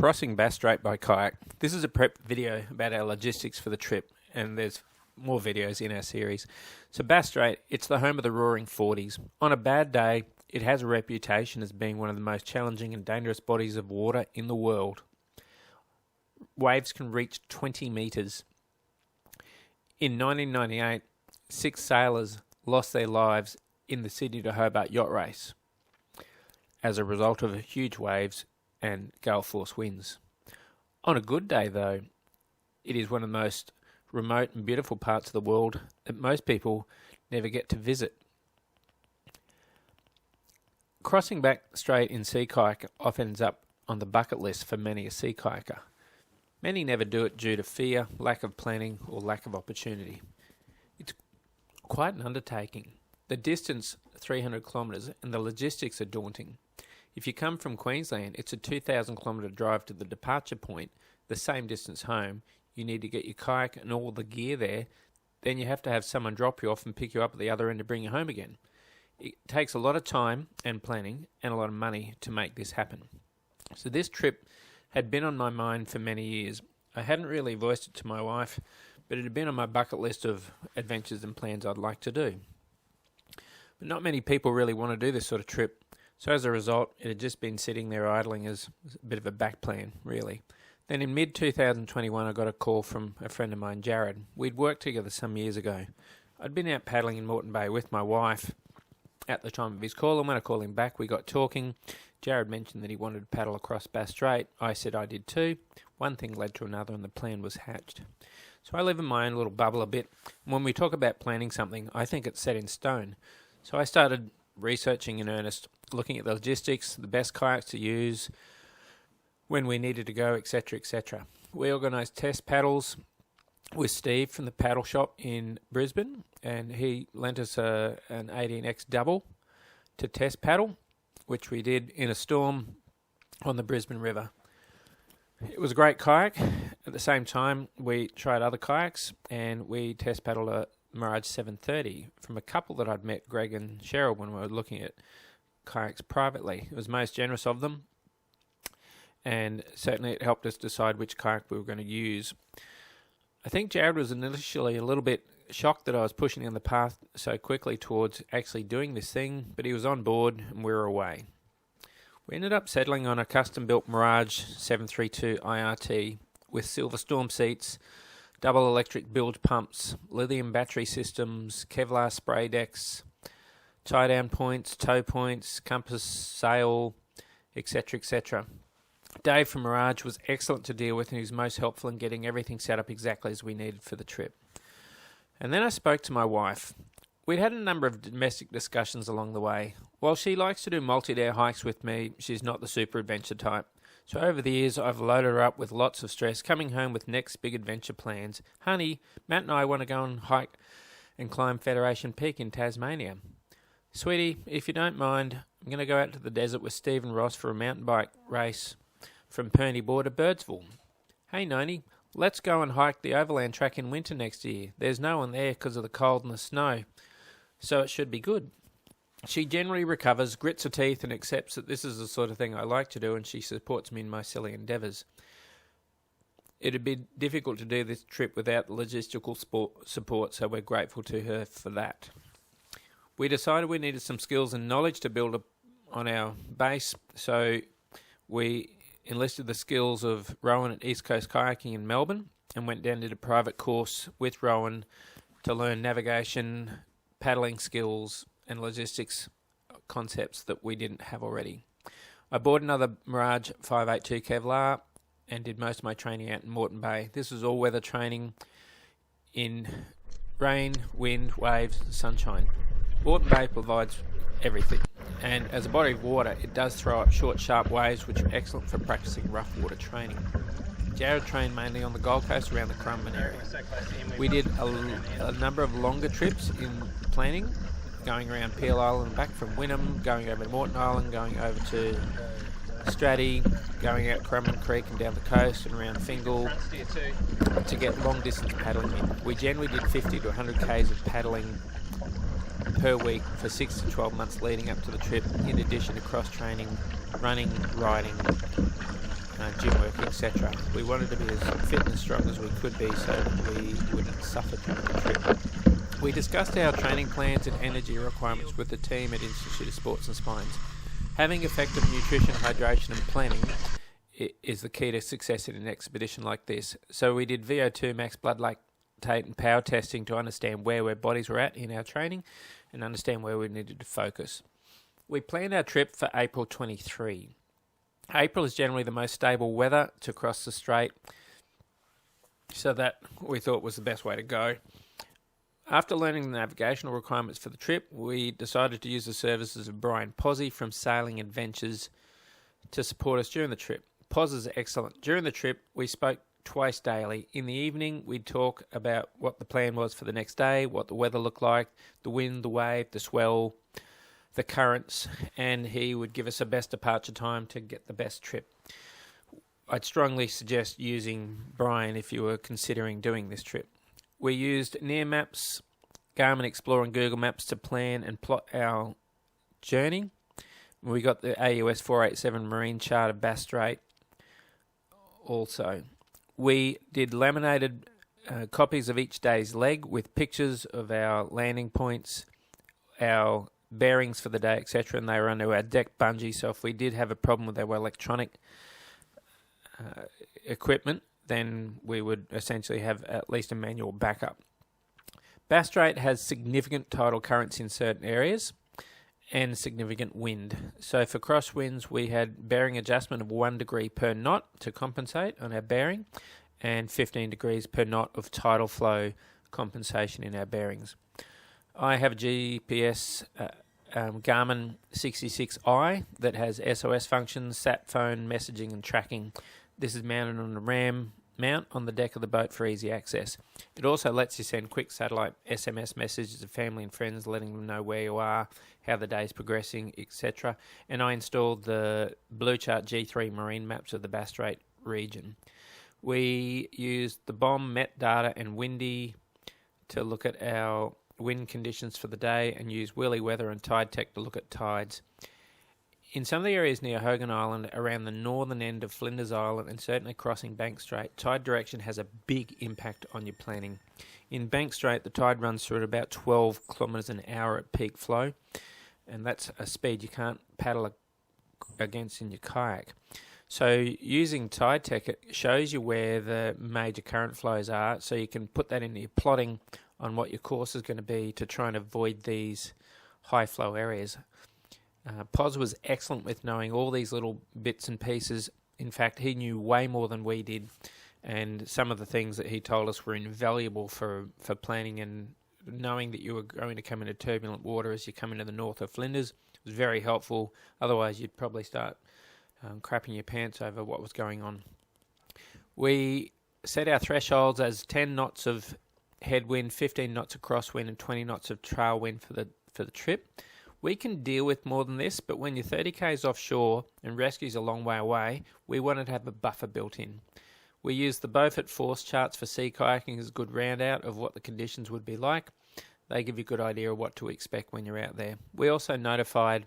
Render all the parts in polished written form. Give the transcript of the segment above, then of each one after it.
Crossing Bass Strait by kayak. This is a prep video about our logistics for the trip, and there's more videos in our series. So Bass Strait, it's the home of the roaring 40s. On a bad day, it has a reputation as being one of the most challenging and dangerous bodies of water in the world. Waves can reach 20 metres. In 1998, 6 sailors lost their lives in the Sydney to Hobart yacht race as a result of huge waves and gale force winds. On a good day though, it is one of the most remote and beautiful parts of the world that most people never get to visit. Crossing Bass Strait in sea kayak often ends up on the bucket list for many a sea kayaker. Many never do it due to fear, lack of planning or lack of opportunity. It's quite an undertaking. The distance, 300 kilometres, and the logistics are daunting. If you come from Queensland, it's a 2,000 kilometre drive to the departure point, the same distance home. You need to get your kayak and all the gear there. Then you have to have someone drop you off and pick you up at the other end to bring you home again. It takes a lot of time and planning and a lot of money to make this happen. So this trip had been on my mind for many years. I hadn't really voiced it to my wife, but it had been on my bucket list of adventures and plans I'd like to do. But not many people really want to do this sort of trip. So as a result, it had just been sitting there idling as a bit of a back plan, really. Then in mid-2021, I got a call from a friend of mine, Jared. We'd worked together some years ago. I'd been out paddling in Moreton Bay with my wife at the time of his call, and when I called him back, we got talking. Jared mentioned that he wanted to paddle across Bass Strait. I said I did too. One thing led to another, and the plan was hatched. So I live in my own little bubble a bit. When we talk about planning something, I think it's set in stone. So I started researching in earnest, looking at the logistics, the best kayaks to use, when we needed to go, etc., etc. We organised test paddles with Steve from the paddle shop in Brisbane, and he lent us an 18X double to test paddle, which we did in a storm on the Brisbane River. It was a great kayak. At the same time, we tried other kayaks, and we test paddled a Mirage 730 from a couple that I'd met, Greg and Cheryl, when we were looking at kayaks privately. It was most generous of them, and certainly it helped us decide which kayak we were going to use. I think Jared was initially a little bit shocked that I was pushing on the path so quickly towards actually doing this thing, but he was on board and we were away. We ended up settling on a custom-built Mirage 732 IRT with silver storm seats, double electric bilge pumps, lithium battery systems, Kevlar spray decks, tie-down points, tow points, compass, sail, etc., etc. Dave from Mirage was excellent to deal with, and he was most helpful in getting everything set up exactly as we needed for the trip. And then I spoke to my wife. We'd had a number of domestic discussions along the way. While she likes to do multi-day hikes with me, she's not the super adventure type. So over the years, I've loaded her up with lots of stress, coming home with next big adventure plans. Honey, Matt and I want to go and hike and climb Federation Peak in Tasmania. Sweetie, if you don't mind, I'm going to go out to the desert with Steve and Ross for a mountain bike race from Perney Board to Birdsville. Hey Noni, let's go and hike the overland track in winter next year. There's no one there because of the cold and the snow, so it should be good. She generally recovers, grits her teeth, and accepts that this is the sort of thing I like to do, and she supports me in my silly endeavours. It'd be difficult to do this trip without the logistical support, so we're grateful to her for that. We decided we needed some skills and knowledge to build on our base, so we enlisted the skills of Rowan at East Coast Kayaking in Melbourne and went down to a private course with Rowan to learn navigation, paddling skills and logistics concepts that we didn't have already. I bought another Mirage 582 Kevlar and did most of my training out in Moreton Bay. This was all-weather training in rain, wind, waves, sunshine. Moreton Bay provides everything, and as a body of water, it does throw up short, sharp waves, which are excellent for practicing rough water training. Jared trained mainly on the Gold Coast around the Currumbin area. We did a number of longer trips in planning, going around Peel Island and back from Wynnum, going over to Moreton Island, going over to Stratty, going out Currumbin Creek and down the coast and around Fingal to get long distance paddling in. We generally did 50 to 100 k's of paddling per week for 6 to 12 months leading up to the trip, in addition to cross training, running, riding, gym work, etc. We wanted to be as fit and as strong as we could be so that we wouldn't suffer during the trip. We discussed our training plans and energy requirements with the team at Institute of Sports and Spines. Having effective nutrition, hydration and planning is the key to success in an expedition like this. So we did VO2 max, blood lactate and power testing to understand where our bodies were at in our training and understand where we needed to focus. We planned our trip for April 23. April is generally the most stable weather to cross the Strait, so that we thought was the best way to go. After learning the navigational requirements for the trip, we decided to use the services of Brian Pozzi from Sailing Adventures to support us during the trip. Poz is excellent. During the trip, we spoke twice daily. In the evening, we'd talk about what the plan was for the next day, what the weather looked like, the wind, the wave, the swell, the currents, and he would give us a best departure time to get the best trip. I'd strongly suggest using Brian if you were considering doing this trip. We used Near Maps, Garmin Explorer and Google Maps to plan and plot our journey. We got the AUS 487 Marine Chart of Bass Strait also. We did laminated copies of each day's leg with pictures of our landing points, our bearings for the day, etc., and they were under our deck bungee, so if we did have a problem with our electronic equipment, then we would essentially have at least a manual backup. Bass Strait has significant tidal currents in certain areas and significant wind. So for crosswinds, we had bearing adjustment of 1 degree per knot to compensate on our bearing and 15 degrees per knot of tidal flow compensation in our bearings. I have a GPS Garmin 66i that has SOS functions, sat phone, messaging and tracking. This is mounted on a RAM mount on the deck of the boat for easy access. It also lets you send quick satellite SMS messages to family and friends, letting them know where you are, how the day's progressing, etc. And I installed the Blue Chart G3 marine maps of the Bass Strait region. We used the BOM, Met Data and Windy to look at our wind conditions for the day and use Wheelie Weather and Tide Tech to look at tides. In some of the areas near Hogan Island, around the northern end of Flinders Island and certainly crossing Bank Strait, tide direction has a big impact on your planning. In Bank Strait, the tide runs through at about 12 kilometres an hour at peak flow, and that's a speed you can't paddle against in your kayak. So using Tide Tech, it shows you where the major current flows are, so you can put that into your plotting on what your course is going to be to try and avoid these high flow areas. Poz was excellent with knowing all these little bits and pieces. In fact, he knew way more than we did, and some of the things that he told us were invaluable for planning and knowing that you were going to come into turbulent water as you come into the north of Flinders. It was very helpful. Otherwise, you'd probably start crapping your pants over what was going on. We set our thresholds as 10 knots of headwind, 15 knots of crosswind, and 20 knots of trailwind for the trip. We can deal with more than this, but when you're 30 k's offshore and rescue's a long way away, we wanted to have a buffer built in. We used the Beaufort force charts for sea kayaking as a good round out of what the conditions would be like. They give you a good idea of what to expect when you're out there. We also notified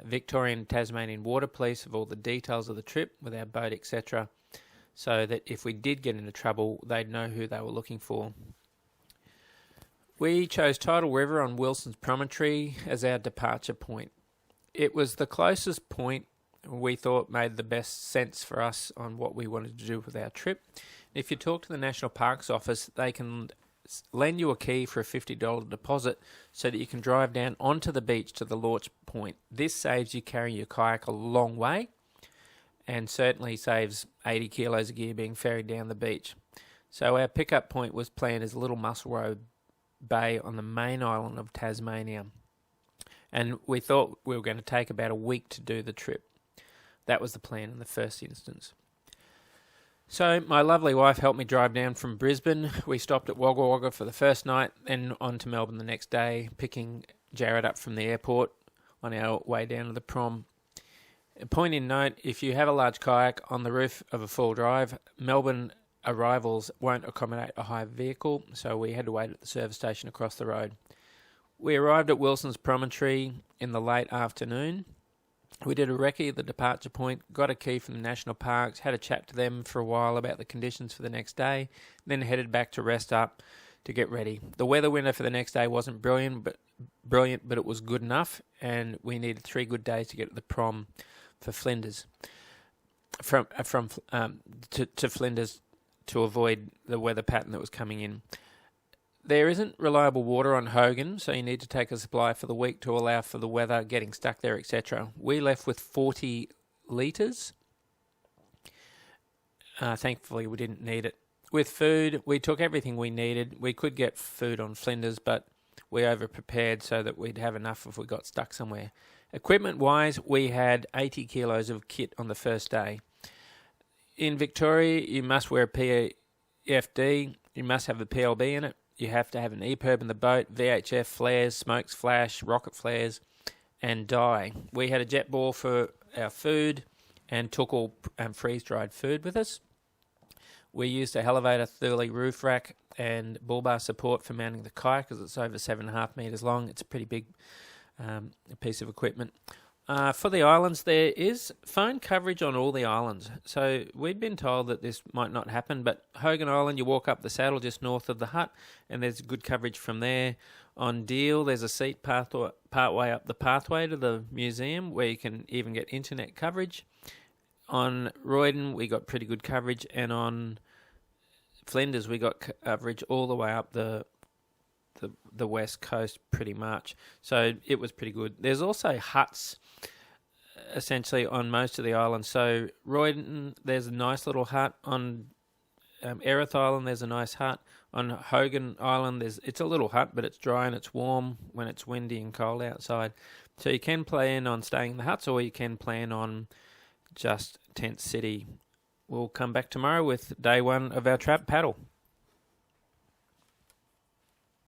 Victorian and Tasmanian Water Police of all the details of the trip with our boat, etc., so that if we did get into trouble, they'd know who they were looking for. We chose Tidal River on Wilson's Promontory as our departure point. It was the closest point we thought made the best sense for us on what we wanted to do with our trip. If you talk to the National Parks Office, they can lend you a key for a $50 deposit so that you can drive down onto the beach to the launch point. This saves you carrying your kayak a long way and certainly saves 80 kilos of gear being ferried down the beach. So our pickup point was planned as Little Muscle Road Bay on the main island of Tasmania, and we thought we were going to take about a week to do the trip. That was the plan in the first instance. So my lovely wife helped me drive down from Brisbane. We stopped at Wagga Wagga for the first night, then on to Melbourne the next day, picking Jared up from the airport on our way down to the prom. A point in note, if you have a large kayak on the roof of a full drive, Melbourne arrivals won't accommodate a hire vehicle, so we had to wait at the service station across the road. We arrived at Wilson's Promontory in the late afternoon, We did a recce at the departure point, got a key from the national parks, had a chat to them for a while about the conditions for the next day, then headed back to rest up to get ready. The weather window for the next day wasn't brilliant, but it was good enough, and we needed 3 good days to get to the prom for Flinders. To Flinders to avoid the weather pattern that was coming in. There isn't reliable water on Hogan, so you need to take a supply for the week to allow for the weather, getting stuck there, etc. We left with 40 litres. Thankfully, we didn't need it. With food, we took everything we needed. We could get food on Flinders, but we over-prepared so that we'd have enough if we got stuck somewhere. Equipment-wise, we had 80 kilos of kit on the first day. In Victoria, you must wear a PFD. You must have a PLB in it. You have to have an EPIRB in the boat, VHF flares, smokes flash, rocket flares, and dye. We had a jet ball for our food and took all freeze-dried food with us. We used a elevator Thurley roof rack and bull bar support for mounting the kayak because it's over 7.5 metres long. It's a pretty big piece of equipment. For the islands, there is phone coverage on all the islands. So we'd been told that this might not happen, but Hogan Island, you walk up the saddle just north of the hut, and there's good coverage from there. On Deal, there's a seat partway up the pathway to the museum where you can even get internet coverage. On Royden, we got pretty good coverage, and on Flinders, we got coverage all the way up the west coast pretty much. So it was pretty good. There's also huts essentially on most of the islands. So Royden, there's a nice little hut. On Erith Island, there's a nice hut. On Hogan Island, it's a little hut, but it's dry and it's warm when it's windy and cold outside. So you can plan on staying in the huts, or you can plan on just tent city. We'll come back tomorrow with day 1 of our trap paddle.